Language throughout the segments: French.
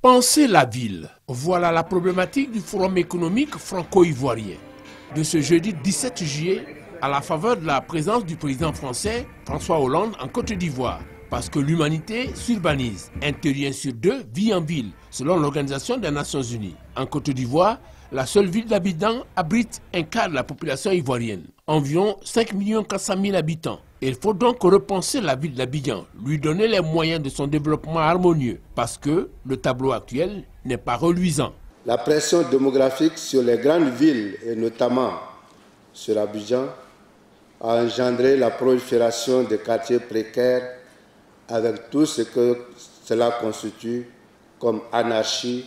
Penser la ville, voilà la problématique du Forum économique franco-ivoirien. De ce jeudi 17 juillet, à la faveur de la présence du président français François Hollande en Côte d'Ivoire. Parce que l'humanité s'urbanise, un terrien sur deux vit en ville, selon l'Organisation des Nations Unies. En Côte d'Ivoire, la seule ville d'Abidjan abrite un quart de la population ivoirienne, environ 5 400 000 habitants. Il faut donc repenser la ville d'Abidjan, lui donner les moyens de son développement harmonieux, parce que le tableau actuel n'est pas reluisant. La pression démographique sur les grandes villes, et notamment sur Abidjan, a engendré la prolifération des quartiers précaires avec tout ce que cela constitue comme anarchie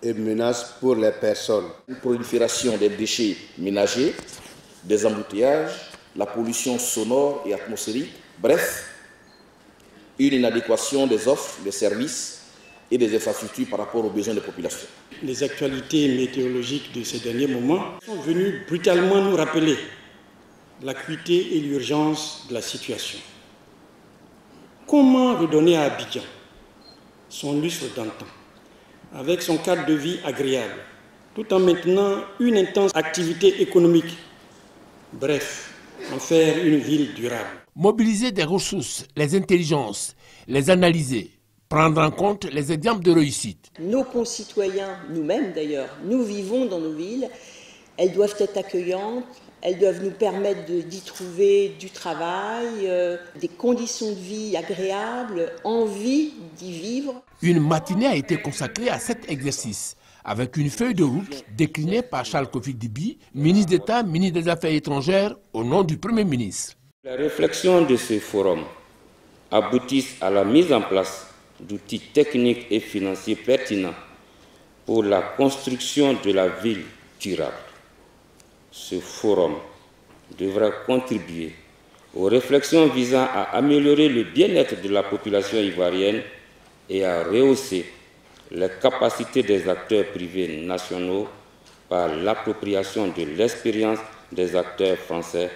et menace pour les personnes. Une prolifération des déchets ménagers, des embouteillages, la pollution sonore et atmosphérique, bref, une inadéquation des offres, des services et des infrastructures par rapport aux besoins des populations. Les actualités météorologiques de ces derniers moments sont venues brutalement nous rappeler l'acuité et l'urgence de la situation. Comment redonner à Abidjan son lustre d'antan, avec son cadre de vie agréable, tout en maintenant une intense activité économique? Bref, en faire une ville durable. Mobiliser des ressources, les intelligences, les analyser, prendre en compte les exemples de réussite. Nos concitoyens, nous-mêmes d'ailleurs, nous vivons dans nos villes, elles doivent être accueillantes, elles doivent nous permettre d'y trouver du travail, des conditions de vie agréables, envie d'y vivre. Une matinée a été consacrée à cet exercice, avec une feuille de route déclinée par Charles Kofi Dibi, ministre d'État, ministre des Affaires étrangères, au nom du Premier ministre. La réflexion de ce forum aboutit à la mise en place d'outils techniques et financiers pertinents pour la construction de la ville durable. Ce forum devra contribuer aux réflexions visant à améliorer le bien-être de la population ivoirienne et à rehausser les capacités des acteurs privés nationaux par l'appropriation de l'expérience des acteurs français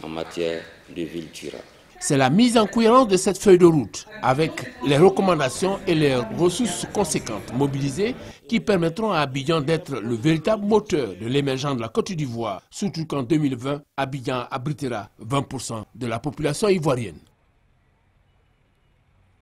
en matière de ville durable. C'est la mise en cohérence de cette feuille de route avec les recommandations et les ressources conséquentes mobilisées qui permettront à Abidjan d'être le véritable moteur de l'émergence de la Côte d'Ivoire, surtout qu'en 2020, Abidjan abritera 20% de la population ivoirienne.